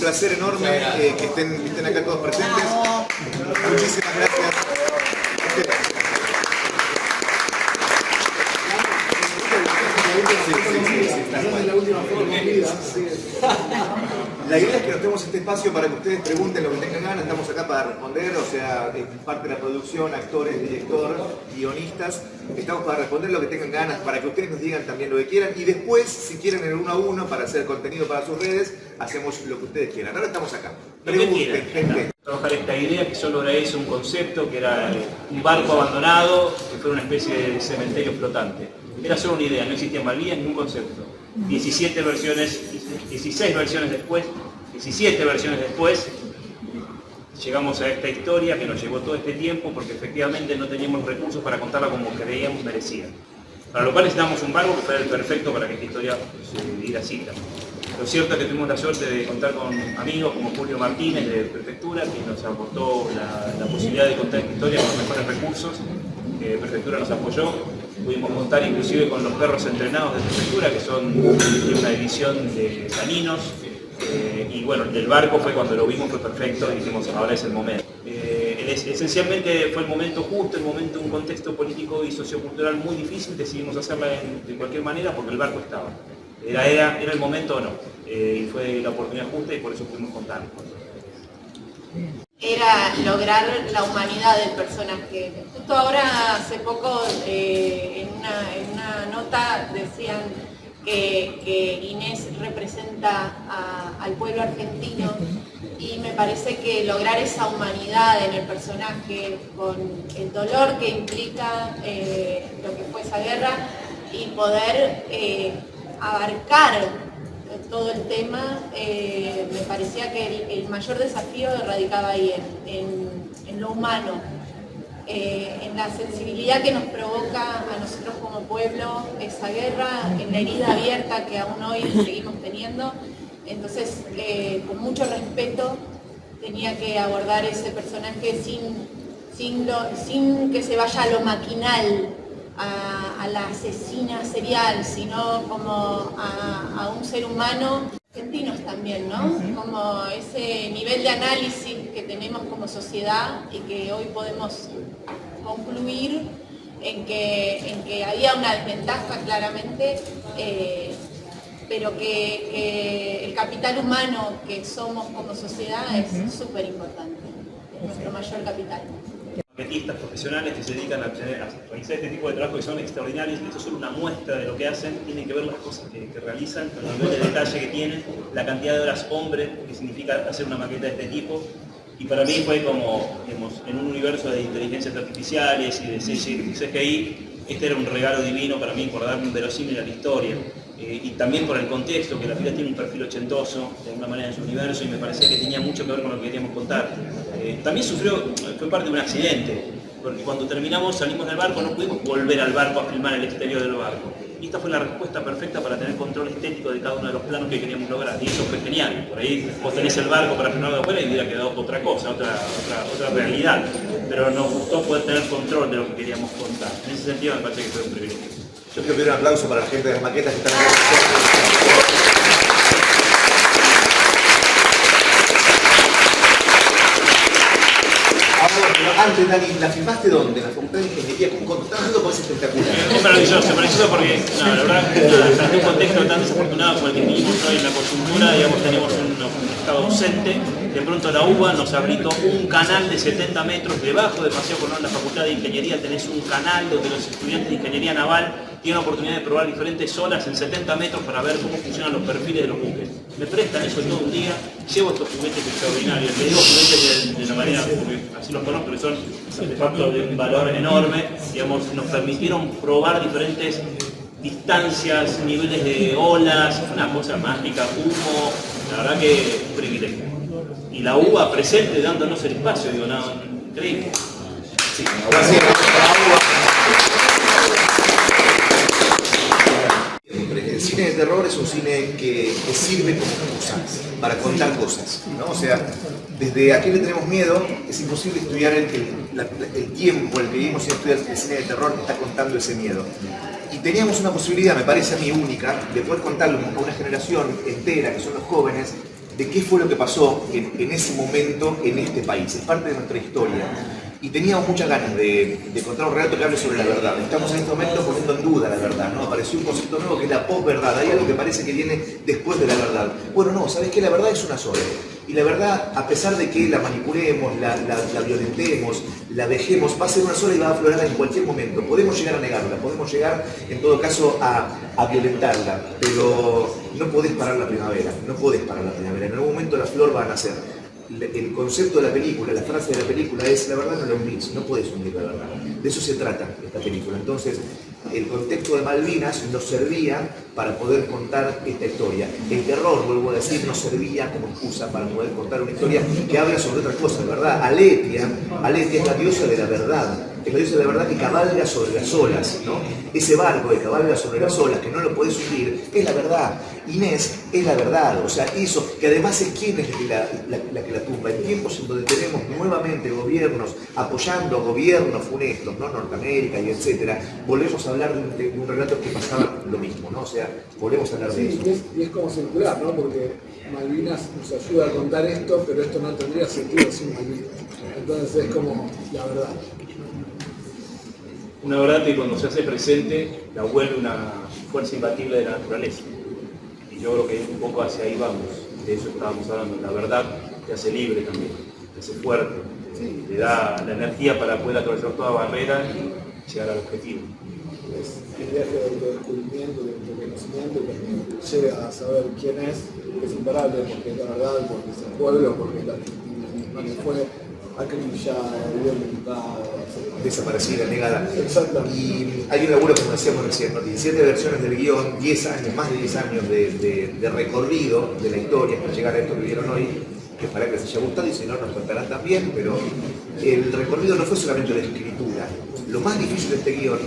placer enorme que estén acá todos presentes. Muchísimas gracias. La idea es que nos demos este espacio para que ustedes pregunten lo que tengan ganas. Estamos acá para responder, o sea, parte de la producción, actores, director, guionistas. Estamos para responder lo que tengan ganas, para que ustedes nos digan también lo que quieran. Y después, si quieren en 1 a 1 para hacer contenido para sus redes, hacemos lo que ustedes quieran. Ahora estamos acá. Pregunten, gente. Trabajar esta idea que solo era eso, un concepto, que era un barco abandonado, que fuera una especie de cementerio flotante. Era solo una idea, no existía Malvinas ni un concepto. 16 versiones después, 17 versiones después, llegamos a esta historia que nos llevó todo este tiempo porque efectivamente no teníamos recursos para contarla como creíamos merecía. Para lo cual necesitamos un barco que fuera el perfecto para que esta historia se diera cita. Lo cierto es que tuvimos la suerte de contar con amigos como Julio Martínez de Prefectura, que nos aportó la posibilidad de contar esta historia con los mejores recursos. Prefectura nos apoyó. Pudimos contar inclusive con los perros entrenados de Prefectura, que son de una división de caninos. Y bueno, el barco fue cuando lo vimos, fue perfecto y dijimos, ahora es el momento. Esencialmente fue el momento justo, el momento de un contexto político y sociocultural muy difícil. Decidimos hacerla de cualquier manera porque el barco estaba. Era el momento o no. Y fue la oportunidad justa y por eso pudimos contar. Era lograr la humanidad del personaje. Justo ahora, hace poco, en una nota decían que Inés representa al pueblo argentino y me parece que lograr esa humanidad en el personaje con el dolor que implica lo que fue esa guerra y poder abarcar todo el tema, me parecía que el mayor desafío radicaba ahí, en lo humano, en la sensibilidad que nos provoca a nosotros como pueblo esa guerra, en la herida abierta que aún hoy seguimos teniendo. Entonces, con mucho respeto, tenía que abordar ese personaje sin que se vaya a lo maquinal, a la asesina serial, sino como a un ser humano, argentinos también, ¿no? Como ese nivel de análisis que tenemos como sociedad y que hoy podemos concluir en que había una desventaja claramente, pero que el capital humano que somos como sociedad es súper importante, es nuestro mayor capital. Maquetistas profesionales que se dedican a realizar este tipo de trabajo que son extraordinarios. Esto es solo una muestra de lo que hacen, tienen que ver las cosas que realizan, el nivel de detalle que tienen, la cantidad de horas hombre que significa hacer una maqueta de este tipo. Y para mí fue como, digamos, en un universo de inteligencias artificiales y de CGI, este era un regalo divino para mí por darme un verosímil a la historia. Y también por el contexto, que la fila tiene un perfil ochentoso, de alguna manera en su universo, y me parecía que tenía mucho que ver con lo que queríamos contar. También fue parte de un accidente, porque cuando terminamos, salimos del barco, no pudimos volver al barco a filmar el exterior del barco. Y esta fue la respuesta perfecta para tener control estético de cada uno de los planos que queríamos lograr, y eso fue genial. Por ahí vos tenés el barco para filmar de afuera y hubiera quedado otra cosa, otra realidad. Pero nos gustó poder tener control de lo que queríamos contar. En ese sentido me parece que fue un privilegio. Yo quiero pedir un aplauso para la gente de las maquetas que están acá. Ahora, antes, Dani, ¿la filmaste dónde? ¿En la Facultad de Ingeniería? ¿Cómo estás dando? Pues es espectacular. Es maravilloso porque, no, la verdad, tras un contexto tan desafortunado como el que vivimos hoy en la coyuntura, digamos, tenemos un estado ausente. De pronto la UBA nos habilitó un canal de 70 metros debajo del Paseo Colón. En la Facultad de Ingeniería tenés un canal donde los estudiantes de Ingeniería Naval tienen la oportunidad de probar diferentes olas en 70 metros para ver cómo funcionan los perfiles de los buques. Me prestan eso todo un día, llevo estos juguetes extraordinarios. Le digo juguetes de la manera, porque así los conozco, que son artefactos de un valor enorme. Digamos, nos permitieron probar diferentes distancias, niveles de olas, una cosa mágica, humo, la verdad que un privilegio. Y la UBA presente dándonos el espacio, digo, no, increíble. Sí, gracias. El cine de terror es un cine que sirve como excusa para contar cosas, ¿no? O sea, desde a qué le tenemos miedo, es imposible estudiar el tiempo en el que vivimos sin estudiar el cine de terror que está contando ese miedo. Y teníamos una posibilidad, me parece a mí única, de poder contarlo a una generación entera, que son los jóvenes, de qué fue lo que pasó en ese momento en este país. Es parte de nuestra historia. Y teníamos muchas ganas de encontrar un relato que hable sobre la verdad. Estamos en este momento poniendo en duda la verdad, ¿no? Apareció un concepto nuevo que es la posverdad. Hay algo que parece que viene después de la verdad. Bueno, no, ¿sabes qué? La verdad es una sola. Y la verdad, a pesar de que la manipulemos, la violentemos, la dejemos, va a ser una sola y va a aflorar en cualquier momento. Podemos llegar a negarla, podemos llegar, en todo caso, a violentarla, pero no podés parar la primavera, no podés parar la primavera. En algún momento la flor va a nacer. El concepto de la película, la frase de la película es: la verdad no la hundís, no podés hundir la verdad. De eso se trata esta película. Entonces, el contexto de Malvinas nos servía para poder contar esta historia. El terror, vuelvo a decir, nos servía como excusa para poder contar una historia que habla sobre otras cosas, ¿verdad? Aletia es la diosa de la verdad. Es la diosa de la verdad que cabalga sobre las olas, ¿no? Ese barco que cabalga sobre las olas, que no lo podés hundir, es la verdad. Inés es la verdad, o sea, eso, que además es quien es la que la tumba. En tiempos en donde tenemos nuevamente gobiernos apoyando a gobiernos funestos, ¿no? Norteamérica y etcétera, volvemos a hablar de un relato que pasaba lo mismo, ¿no? O sea, volvemos a hablar de eso. Y es como circular, ¿no? Porque Malvinas nos ayuda a contar esto, pero esto no tendría sentido sin Malvinas. Entonces es como la verdad. Una verdad que cuando se hace presente la vuelve una fuerza imbatible de la naturaleza. Y yo creo que un poco hacia ahí vamos, de eso estábamos hablando. La verdad te hace libre también, te hace fuerte, te da la energía para poder atravesar toda barrera y llegar al objetivo. Es el viaje de autodescubrimiento, de autoconocimiento, que llega a saber quién es imparable, porque es la verdad, porque es el pueblo, porque es la Argentina misma que fue acribillada, violentada, Desaparecida, negada. Exactamente. Y hay un laburo, como decíamos recién, ¿no? 17 versiones del guión, 10 años, más de 10 años de recorrido de la historia para llegar a esto que vieron hoy, que ojalá que les haya gustado y si no nos contarán también, pero el recorrido no fue solamente la escritura. Lo más difícil de este guión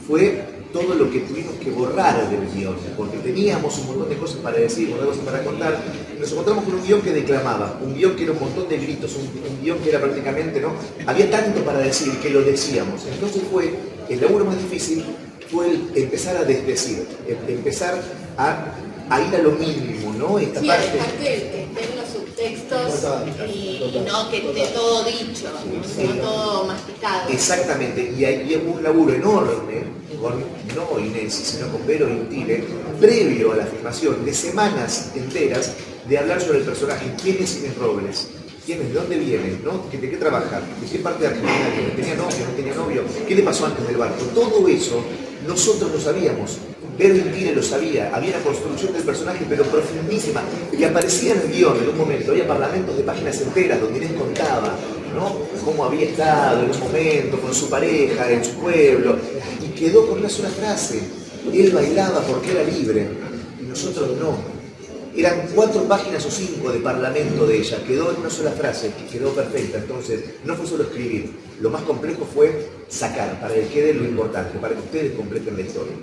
fue todo lo que tuvimos que borrar del guión, porque teníamos un montón de cosas para decir, un montón de cosas para contar. Nos encontramos con un guión que declamaba, un guión que era un montón de gritos, un guión que era prácticamente, ¿no? Había tanto para decir que lo decíamos. Entonces el laburo más difícil fue el empezar a desdecir, empezar a ir a lo mínimo, ¿no? Esta Sí, parte. dejar que estén los subtextos Total. y no que esté todo dicho, no todo masticado. Exactamente, y hay un laburo enorme con no Inés, sino con Vero Intile, previo a la filmación, de semanas enteras de hablar sobre el personaje. ¿Quién es Inés Robles? ¿Quién es? ¿De dónde viene? ¿No? ¿De qué trabaja? ¿De qué parte de Argentina viene? ¿Tenía novio? ¿No tenía novio? ¿Qué le pasó antes del barco? Todo eso nosotros lo sabíamos. Vero Intile lo sabía. Había una construcción del personaje, pero profundísima, que aparecía en el guión en un momento. Había parlamentos de páginas enteras donde Inés contaba, ¿no? Cómo había estado en un momento con su pareja, en su pueblo, y quedó con una sola frase: él bailaba porque era libre, y nosotros no. Eran 4 páginas o 5 de parlamento de ella, quedó en una sola frase, que quedó perfecta. Entonces, no fue solo escribir, lo más complejo fue sacar, para que quede lo importante, para que ustedes completen la historia.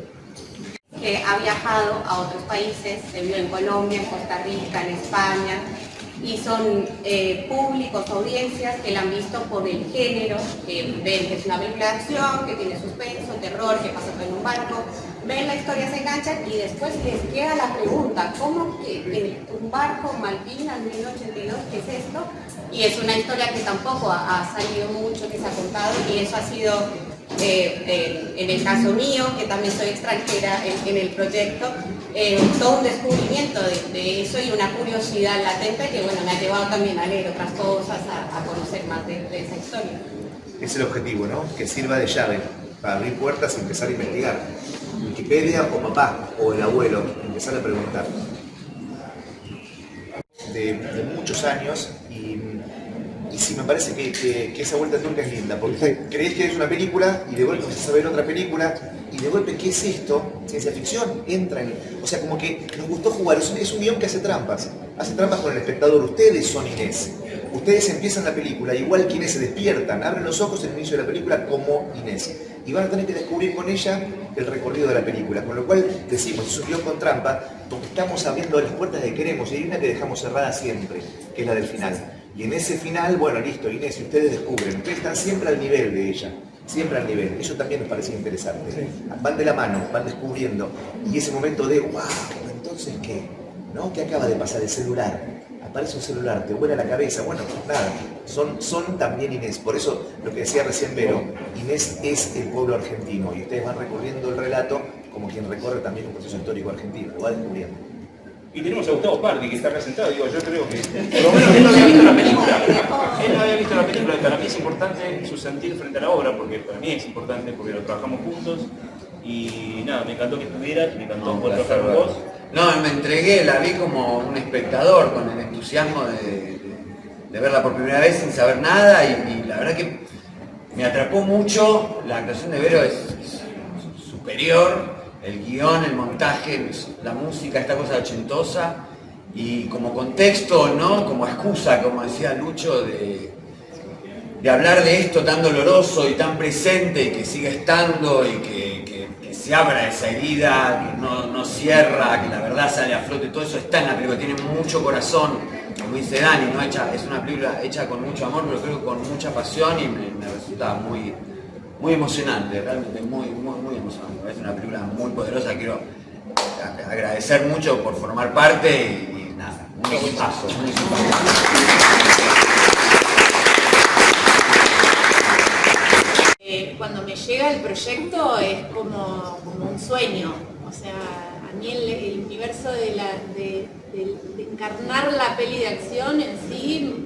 Ha viajado a otros países, se vio en Colombia, en Costa Rica, en España, y son públicos, audiencias que la han visto por el género, que ven que es una película de acción, que tiene suspenso, terror, que pasa todo en un barco, ven la historia, se enganchan y después les queda la pregunta: ¿cómo que en un barco, Malvinas, 1982, qué es esto? Y es una historia que tampoco ha salido mucho, que se ha contado, y eso ha sido, en el caso mío, que también soy extranjera en el proyecto, todo un descubrimiento de eso y una curiosidad latente que, bueno, me ha llevado también a leer otras cosas, a conocer más de esa historia. Es el objetivo, ¿no? Que sirva de llave para abrir puertas y empezar a investigar. Wikipedia o papá o el abuelo, empezar a preguntar. De muchos años y sí, me parece que esa vuelta turca es linda, porque crees que es una película y de golpe empiezas a ver otra película y de golpe, ¿qué es esto? Ciencia ficción, entra en... O sea, como que nos gustó jugar, es un guión que hace trampas con el espectador. Ustedes son Inés, ustedes empiezan la película, igual que Inés, se despiertan, abren los ojos en el inicio de la película como Inés, y van a tener que descubrir con ella el recorrido de la película, con lo cual decimos, es un guión con trampa, porque estamos abriendo las puertas que queremos, y hay una que dejamos cerrada siempre, que es la del final. Y en ese final, bueno, listo, Inés, y ustedes descubren, ustedes están siempre al nivel de ella, siempre al nivel. Eso también nos parecía interesante. Sí. Van de la mano, van descubriendo, y ese momento de, wow, entonces ¿qué? ¿No? ¿Qué acaba de pasar? El celular. parece un celular, te vuela la cabeza. Bueno, nada, son también Inés. Por eso lo que decía recién Vero, Inés es el pueblo argentino y ustedes van recorriendo el relato como quien recorre también un proceso histórico argentino, lo va descubriendo. Y tenemos a Gustavo Pardi, que está acá sentado. Digo, yo creo que por lo menos él no había visto la película. Él no había visto la película y para mí es importante su sentir frente a la obra, porque para mí es importante porque lo trabajamos juntos. Y nada, me encantó que estuvieras, me encantó poder trabajar con vos. No, me entregué, la vi como un espectador, con el entusiasmo de verla por primera vez sin saber nada y la verdad que me atrapó mucho. La actuación de Vero es superior. El guión, el montaje, la música, esta cosa ochentosa y como contexto, ¿no? Como excusa, como decía Lucho, de hablar de esto tan doloroso y tan presente y que sigue estando y que se abra esa herida, que no cierra, que la verdad sale a flote, todo eso está en la película, tiene mucho corazón, como dice Dani, ¿no? Es una película hecha con mucho amor, pero creo que con mucha pasión y me resulta muy emocionante, realmente muy emocionante. Es una película muy poderosa, quiero agradecer mucho por formar parte y nada, un gustazo. Cuando me llega el proyecto es como un sueño, o sea, a mí el universo de encarnar la peli de acción en sí,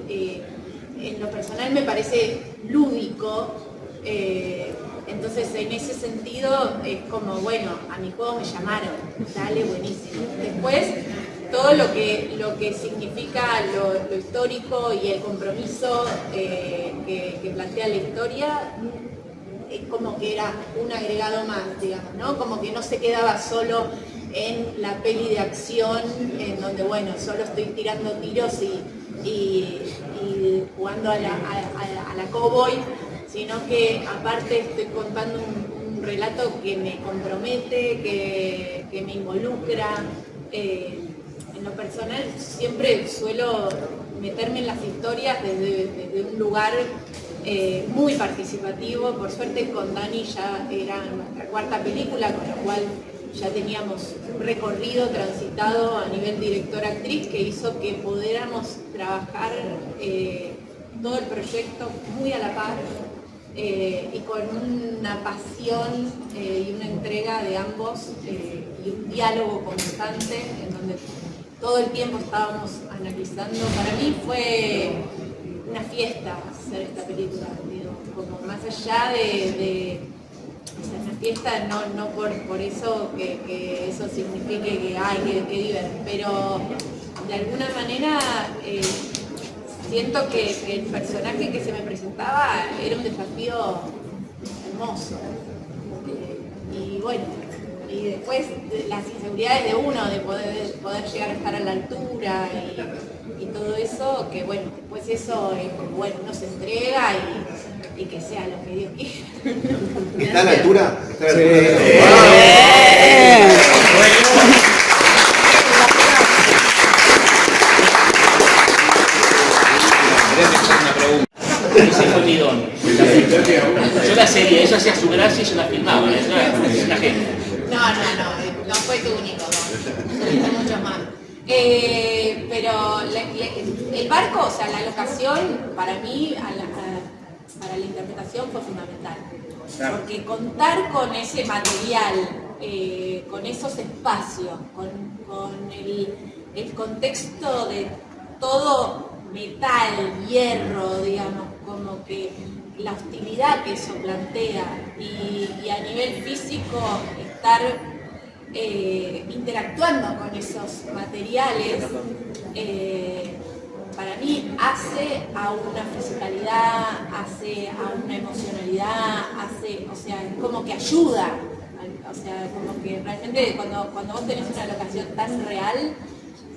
en lo personal me parece lúdico. Entonces en ese sentido es como, bueno, a mi juego me llamaron, dale, buenísimo. Después todo lo que significa lo histórico y el compromiso que plantea la historia, es como que era un agregado más, digamos, ¿no? Como que no se quedaba solo en la peli de acción, en donde, bueno, solo estoy tirando tiros y jugando a la cowboy, sino que aparte estoy contando un relato que me compromete, que me involucra. En lo personal siempre suelo meterme en las historias desde un lugar muy participativo. Por suerte con Dani ya era nuestra cuarta película, con lo cual ya teníamos un recorrido transitado a nivel director-actriz que hizo que pudiéramos trabajar todo el proyecto muy a la par. Y con una pasión y una entrega de ambos y un diálogo constante en donde todo el tiempo estábamos analizando. Para mí fue una fiesta hacer esta película, digo, como más allá de o sea, una fiesta, no por eso que eso signifique que ay, que divertido, pero de alguna manera siento que el personaje que se me presentaba era un desafío hermoso. Y bueno, y después las inseguridades de uno, de poder llegar a estar a la altura y todo eso, que bueno, después eso es como, bueno, uno se entrega y que sea lo que Dios quiera. ¿Está a la altura? ¿Está a la altura? Yo la serie, ella hacía su gracia y yo la filmaba, la gente. No fue tu único, tuviste muchos más. Pero el barco, o sea, la locación, para mí, para la interpretación fue fundamental. Porque contar con ese material, con esos espacios, con el contexto de todo metal, hierro, digamos, como que la hostilidad que eso plantea y a nivel físico estar interactuando con esos materiales, para mí hace a una fisicalidad, hace a una emocionalidad, o sea, es como que ayuda, o sea, como que realmente cuando vos tenés una locación tan real,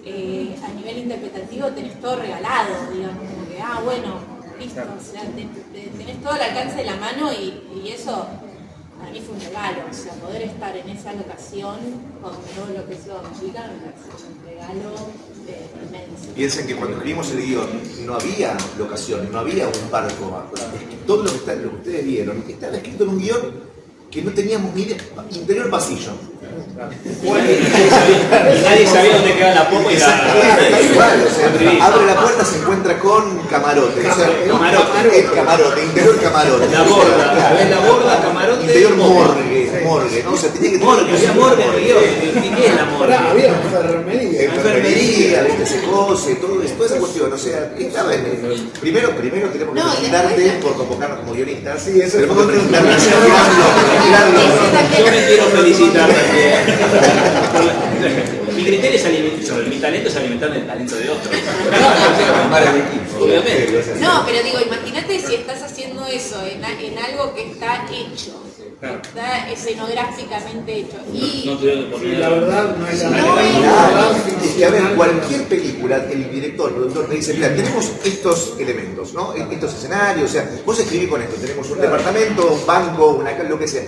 a nivel interpretativo tenés todo regalado, digamos, como que, bueno, listo, o sea, tenés todo al alcance de la mano y eso para mí fue un regalo, o sea, poder estar en esa locación con todo lo que eso implica, me parece un regalo inmenso. Piensen que cuando escribimos el guión no había locación, no había un barco. Todo lo que ustedes vieron estaba escrito en un guión que no teníamos ni interior pasillo. Y nadie sabía dónde quedaba la popa y Igual, o sea, abre la puerta, se encuentra con camarote. O sea, el camarote, interior camarote. la borda, ¿ves la borda, camarote? Interior morgue, ¿no? O sea, tenía que Morgue, había morgue en Río. ¿Qué es la morgue? Había enfermería. enfermería, ¿viste? Se cose, todo eso, toda esa cuestión. O sea, estaba en primero tenemos que felicitarte por convocarnos como guionistas. Sí, eso tenemos es que felicitarnos. Yo me quiero felicitar también. Mi criterio es alimentar, mi talento es alimentar el talento de otros. Obviamente. No, pero digo, imagínate si estás haciendo eso en algo que está hecho, está escenográficamente hecho. Y No tuvieron que poner. La verdad no hay Es que a ver, cualquier película, el director, el productor te dice, mira, tenemos estos elementos, ¿no? Estos escenarios, o sea, vos escribís con esto, tenemos un departamento, un banco, lo que sea.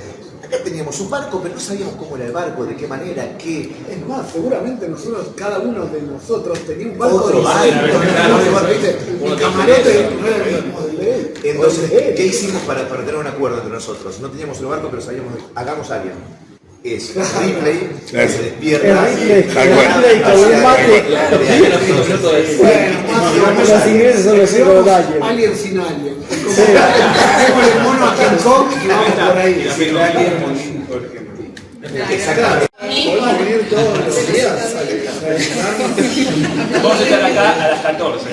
Acá teníamos un barco, pero no sabíamos cómo era el barco, de qué manera, qué. Es más, seguramente nosotros, cada uno de nosotros tenía un barco Otro distinto, barco, ¿viste? Uno El tiene camarote no era el mismo del de él. Entonces, O el de él. ¿qué hicimos para tener un acuerdo entre nosotros? No teníamos el barco, pero sabíamos, hagamos Alien. Es Ripley, que se despierta. Los ingleses son los hijos de Alien. Alien sin Alien. Como el mono a King Kong y vamos por ahí. Exactamente. Podemos venir todos los días. Vamos a estar acá a las 14.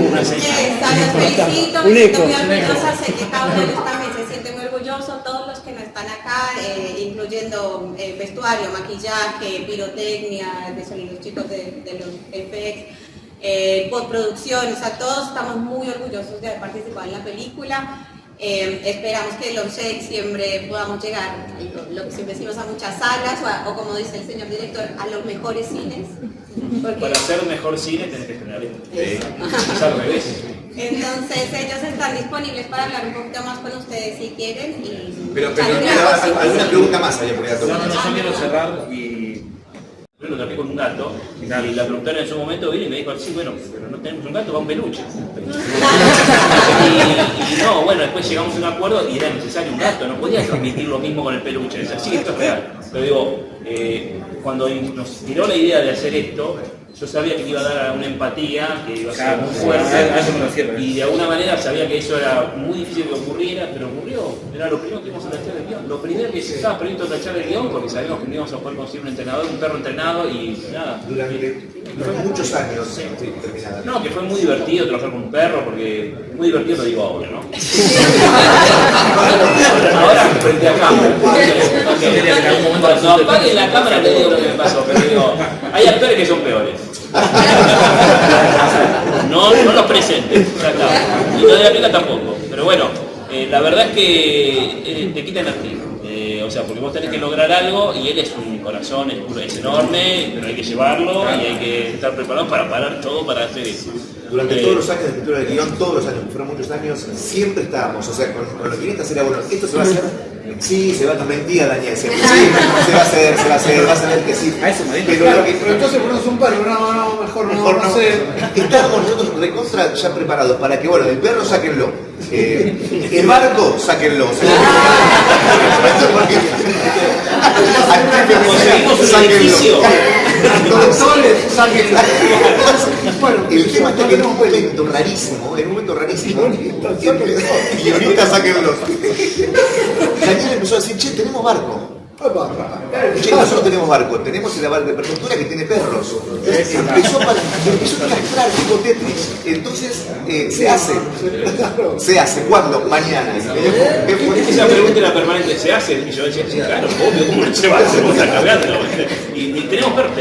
Una señal. Los felicito, Un me siento eco. muy orgullosa, sé que cada uno de ustedes también se siente muy orgulloso, todos los que no están acá, incluyendo vestuario, maquillaje, pirotecnia, de sonidos chicos de los FX, postproducción, o sea, todos estamos muy orgullosos de haber participado en la película. Esperamos que el 11 de diciembre podamos llegar, lo que siempre decimos, a muchas salas o como dice el señor director, a los mejores cines. Porque Para hacer mejor cine tenés que estrenar esto. Es al revés. entonces ellos están disponibles para hablar un poquito más con ustedes si quieren. Pero alguna pregunta más había por ahí. No, yo quiero cerrar y... Yo lo traté con un gato y la productora en su momento vino y me dijo, sí, bueno, pero no tenemos un gato, va un peluche. Y no, bueno, después llegamos a un acuerdo y era necesario un gato, no podías transmitir lo mismo con el peluche. Es así, esto es real. Pero digo, cuando nos tiró la idea de hacer esto, yo sabía que me iba a dar una empatía, que iba a ser muy fuerte, y de alguna manera sabía que eso era muy difícil que ocurriera, pero ocurrió. Era lo primero que íbamos a tachar el guión. Lo primero que se estaba previsto tachar el guión, porque sabíamos que no íbamos a poder conseguir un entrenador, un perro entrenado, y nada. Fueron muchos años terminada. No, que fue muy divertido trabajar con un perro, porque muy divertido lo digo ahora, ¿no? Ahora frente a cámara. Cuando apague la cámara te digo lo que me pasó, pero digo, hay actores que son peores. No los presentes, ya está. Y no de la película tampoco. Pero bueno, la verdad es que te quita energía. O sea, porque vos tenés que lograr algo y él es un corazón, es enorme, pero hay que llevarlo y hay que estar preparado para parar todo para hacer eso. Durante todos los años de escritura del guión, todos los años, fueron muchos años, siempre estábamos, o sea, con los guionistas era bueno, esto se va a hacer, sí, se va a mentira, Daniel, siempre, sí, se va a hacer, vas a ver que sí. Pero entonces ponemos un perro, no, mejor no sé. Estábamos nosotros recontra ya preparados para que, bueno, el perro sáquenlo, el barco sáquenlo. Conseguimos un edificio. Bueno, el tema está que en un momento rarísimo, guionistas sáquenlos. Daniel empezó a decir, che, tenemos barco. Che, nosotros tenemos barco, tenemos la infraestructura que tiene perros. Empezó a castrar tipo Tetris. Entonces, se hace. ¿Cuándo? Mañana. Esa pregunta era permanente, ¿se hace? Y yo decía, sí, claro, obvio, ¿cómo no se va a hacer? Vos estás cargando. Y tenemos perros,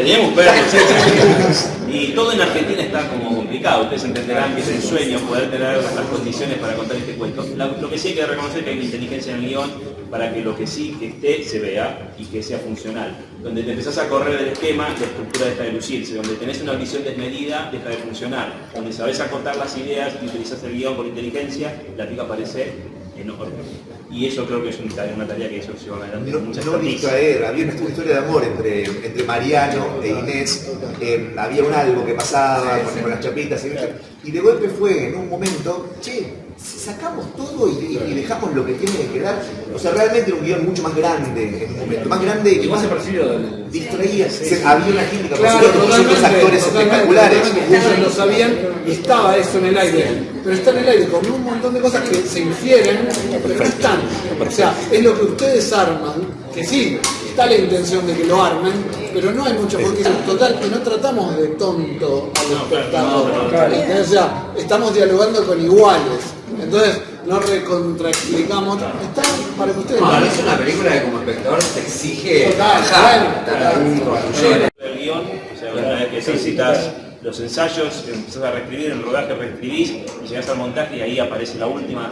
y todo en Argentina está como complicado. Ustedes entenderán que es el sueño poder tener las condiciones para contar este cuento. Lo que sí hay que reconocer es que hay una inteligencia en el guión para que lo que sí que esté se vea y que sea funcional. Donde te empezás a correr del esquema, la estructura deja de lucirse. Donde tenés una visión desmedida, deja de funcionar. Donde sabés acotar las ideas y utilizás el guión con inteligencia, la pica aparece enorme. Y eso creo que es una tarea que ellos llevan adelante con mucha expertise. Había una historia de amor entre Mariano e Inés, había un algo que pasaba con las chapitas y de golpe fue en un momento, che, si sacamos todo y dejamos lo que tiene que quedar, o sea, realmente era un guión mucho más grande en un momento, más grande y más distraía, había una química, Claro, totalmente, actores espectaculares. Ellos lo sabían y estaba eso en el aire. Pero está en el aire con un montón de cosas que se infieren, pero no están. O sea, es lo que ustedes arman, que sí, está la intención de que lo armen, pero no hay mucho, porque total, que no tratamos de tonto al espectador. O sea, estamos dialogando con iguales. Entonces, no recontraexplicamos, está para que ustedes... No, es una película que como espectador te exige Total, bajar. El guión, o sea, una vez que necesitas los ensayos, empezás a reescribir, en el rodaje reescribís y llegás al montaje y ahí aparece el último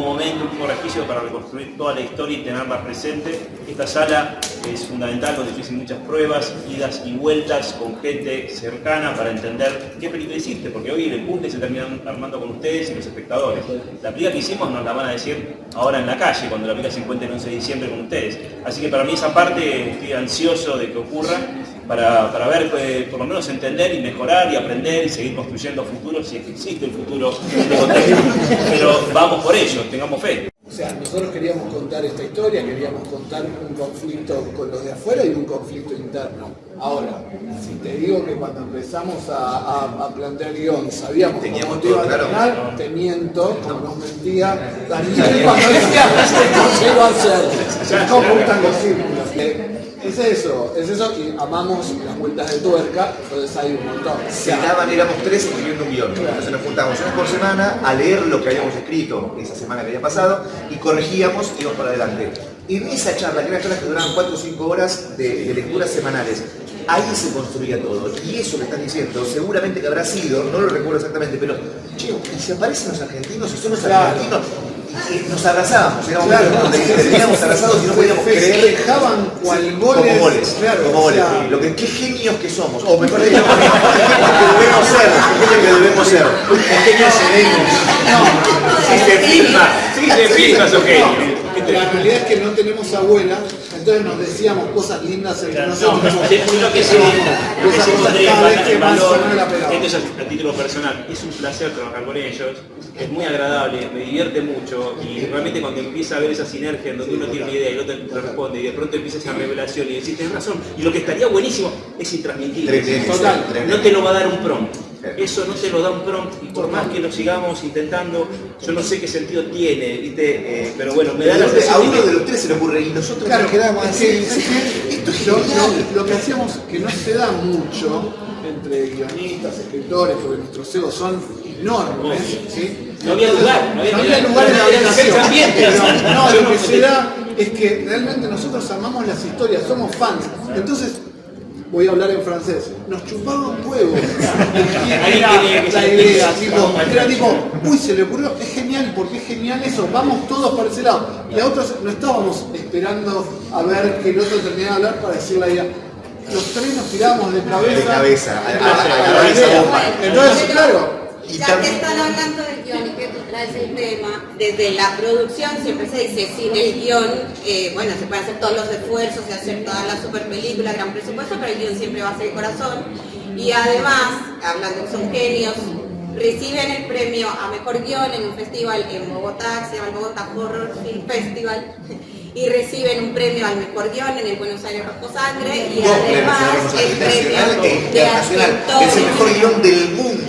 momento, el último resquicio para reconstruir toda la historia y tenerla presente. Esta sala es fundamental, donde yo hice muchas pruebas, idas y vueltas con gente cercana para entender qué película hiciste, porque hoy el punto se termina armando con ustedes y los espectadores. La película que hicimos nos la van a decir ahora en la calle, cuando la película se encuentre el 11 de diciembre con ustedes. Así que para mí esa parte estoy ansioso de que ocurra, para ver, por lo menos entender y mejorar y aprender y seguir construyendo futuro, si es que existe el futuro de contexto. Pero vamos por ello, tengamos fe. O sea, nosotros queríamos contar esta historia, queríamos contar un conflicto con los de afuera y un conflicto interno. Ahora, si te digo que cuando empezamos a plantear guión sabíamos Teníamos cómo te iba a todo claro. terminar, te miento, como nos mentía Daniel cuando decía cómo se iba a hacer. ¿Cómo gustan los círculos? Es eso, y amamos las vueltas de tuerca, entonces hay un montón. Éramos 3 escribiendo un guión, entonces nos juntamos una por semana a leer lo que habíamos escrito esa semana que había pasado y corregíamos y íbamos para adelante. En esa charla, que eran charlas que duraban 4 o 5 horas de lecturas semanales, ahí se construía todo. Y eso que estás diciendo, seguramente que habrá sido, no lo recuerdo exactamente, pero, che, ¿y si aparecen los argentinos y son los argentinos? Y nos abrazábamos, éramos teníamos abrazados y no podíamos creer. Festejaban cual goles. Como goles, claro, como goles. o sea, Lo que, qué genios que somos, o mejor dicho, qué genios que debemos ser, qué genios seremos. Si se filma, es ok. La realidad es que no tenemos abuela, entonces nos decíamos cosas lindas entre nosotros. Lo que sí, Esas cosas cada vez que más sonó la pegaba. esto es a título personal, es un placer trabajar con ellos, es muy agradable, me divierte mucho y realmente cuando empieza a ver esa sinergia en donde uno tiene una idea y el otro te responde y de pronto empieza esa revelación y decís, tenés razón, y lo que estaría buenísimo es intransmitible. Total. No te lo va a dar un prompt. Eso no te lo da un prompt y por más que lo sigamos intentando, yo no sé qué sentido tiene, ¿viste? Pero bueno, me da la A sensación uno de de los 3 se le ocurre y nosotros Claro, nos quedamos es así. que Esto es lo genial. que hacíamos, que no se da mucho entre guionistas, escritores, porque nuestros egos son enormes, ¿sí? no había lugar, no había lugar en la habitación. ambiente. Pero no, lo que se da es que realmente nosotros amamos las historias, somos fans. Entonces, voy a hablar en francés, nos chupaban huevos. Era la idea, era tipo, uy, se le ocurrió, es genial, porque es genial eso, vamos todos para ese lado. Y a otros no estábamos esperando a ver que el otro terminara de hablar para decirle a ella. Los 3 nos tirábamos de cabeza. De cabeza, a la esa idea. bomba. Entonces, claro. Y Ya también- que están hablando del guión y que tú traes el tema, desde la producción siempre se dice, sin el guión, bueno, se pueden hacer todos los esfuerzos de hacer toda la super película, gran presupuesto, pero el guión siempre va a ser el corazón. Y además, hablando que son genios, reciben el premio a mejor guión en un festival en Bogotá, que se llama el Bogotá Horror Film Festival, y reciben un premio al mejor guión en el Buenos Aires Rojo Sangre, y además el premio de internacional, es el actores. mejor guión del mundo.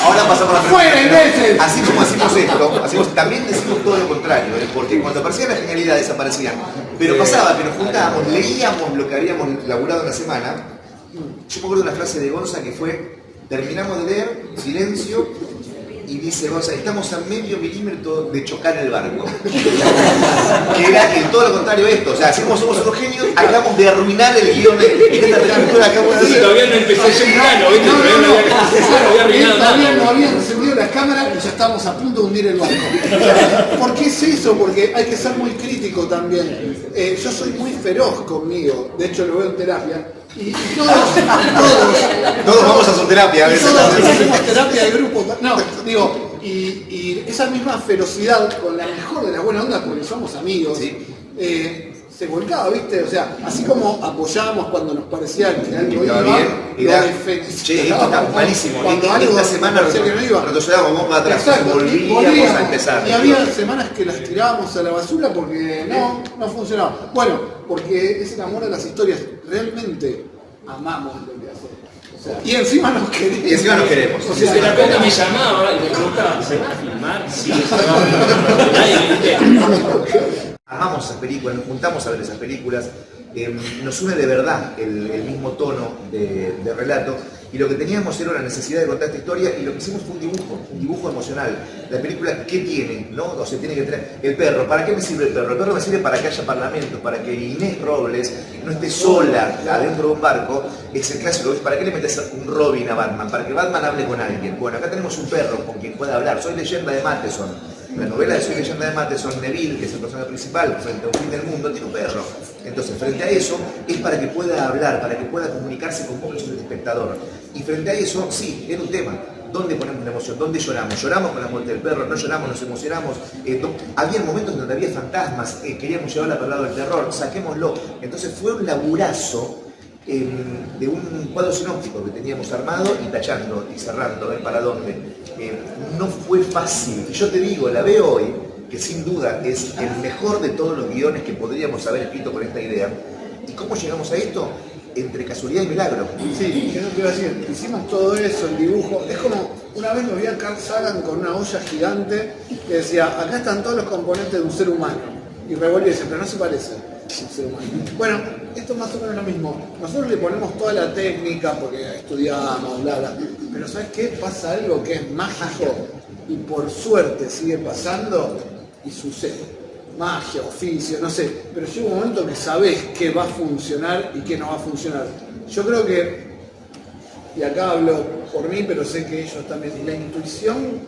Ahora pasamos a la ¡Fuera, imbécil! Así como hacemos esto, también decimos todo lo contrario, porque cuando aparecía la genialidad desaparecían. Pero pasaba que nos juntábamos, leíamos lo que habíamos laburado en la semana. Yo me acuerdo de una frase de Gonza que fue, terminamos de leer, silencio, y dice Gonza, estamos a medio milímetro de chocar el barco. Que era todo lo contrario a esto, o sea, así como somos unos genios, acabamos de arruinar el guión de esta película que acabamos de Sí, hacer. todavía no empezó ese plano, ¿viste? Todavía no había arruinado Todavía no nada. habían encendido las cámaras y ya estábamos a punto de hundir el barco. ¿Por qué es eso? Porque hay que ser muy crítico también. Yo soy muy feroz conmigo, de hecho lo veo en terapia. Y Todos vamos a su terapia a veces. todos hacemos terapia de grupo. No, digo, y esa misma ferocidad, con la mejor de las buenas ondas, porque somos amigos, se volcaba, ¿viste? O sea, así como apoyábamos cuando nos parecía que algo iba, che, esto está malísimo. Cuando Esta semana retrocedamos, vamos para atrás, volvíamos a empezar. Y había semanas que las tirábamos a la basura porque no funcionaba. Bueno, porque es el amor a las historias. Realmente amamos lo que hacemos. O sea, y encima nos queremos. Y encima nos queremos. O sea, de repente me llamaba y me preguntaba, ¿se va a filmar? Sí, se va a filmar. Amamos esas películas, nos juntamos a ver esas películas, nos une de verdad el mismo tono de relato, y lo que teníamos era la necesidad de contar esta historia, y lo que hicimos fue un dibujo emocional. La película, ¿qué tiene? ¿No? O sea, tiene que tener el perro. ¿Para qué me sirve el perro? El perro me sirve para que haya parlamentos, para que Inés Robles no esté sola adentro de un barco. Es el clásico, ¿para qué le metes un Robin a Batman? Para que Batman hable con alguien. Bueno, acá tenemos un perro con quien pueda hablar. Soy leyenda de Matheson. La novela de Soy leyenda de Matheson, Neville, que es el personaje principal, frente a un fin del mundo, tiene un perro. Entonces, frente a eso, es para que pueda hablar, para que pueda comunicarse con vos, que sos el espectador. Y frente a eso, sí, era un tema. ¿Dónde ponemos la emoción? ¿Dónde lloramos? ¿Lloramos con la muerte del perro? ¿No lloramos? ¿Nos emocionamos? Había momentos donde había fantasmas, queríamos llevarla para el lado del terror, saquémoslo. Entonces fue un laburazo de un cuadro sinóptico que teníamos armado y tachando y cerrando, ver para dónde. No fue fácil. Y yo te digo, la veo hoy, que sin duda es el mejor de todos los guiones que podríamos haber escrito con esta idea. ¿Y cómo llegamos a esto? Entre casualidad y milagro. Sí, que no te iba a decir, hicimos todo eso, el dibujo. Es como, una vez lo vi a Carl Sagan con una olla gigante que decía, acá están todos los componentes de un ser humano. Y revolvió y dice, pero no se parece a un ser humano. Bueno, esto es más o menos lo mismo. Nosotros le ponemos toda la técnica porque estudiamos, bla, bla. Pero ¿sabes qué? Pasa algo que es mágico y por suerte sigue pasando y sucede. Magia, oficio, no sé, pero llega un momento que sabés qué va a funcionar y qué no va a funcionar. Yo creo que, y acá hablo por mí, pero sé que ellos también, la intuición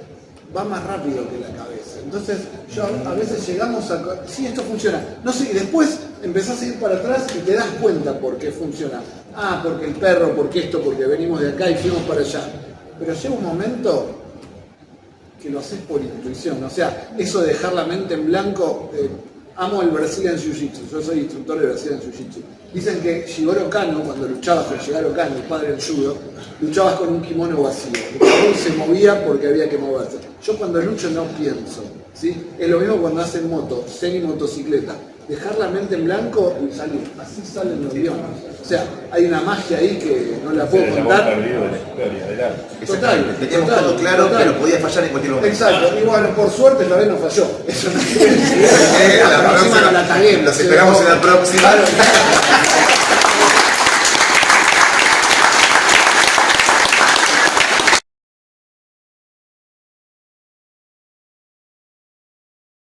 va más rápido que la cabeza. Entonces, yo a veces llegamos a... Sí, esto funciona. No sé, y después empezás a ir para atrás y te das cuenta por qué funciona. Ah, porque el perro, porque esto, porque venimos de acá y fuimos para allá. Pero llega un momento que lo haces por intuición, o sea, eso de dejar la mente en blanco. Amo el Brazilian Jiu-Jitsu, yo soy instructor de Brazilian Jiu-Jitsu. Dicen que Jigoro Kano, cuando luchabas con Jigoro Kano, el padre del judo, luchabas con un kimono vacío. El cabrón se movía porque había que moverse. Yo cuando lucho no pienso, ¿sí? Es lo mismo cuando hacen moto, semi-motocicleta. Dejar la mente en blanco y salir. Así salen los guiones. O sea, hay una magia ahí que no la puedo contar. Total. Teníamos todo claro, pero podía fallar en cualquier momento. Exacto. Y bueno, por suerte esta vez no falló. Eso no quiere decir. La próxima no la caguemos. Los esperamos en la próxima.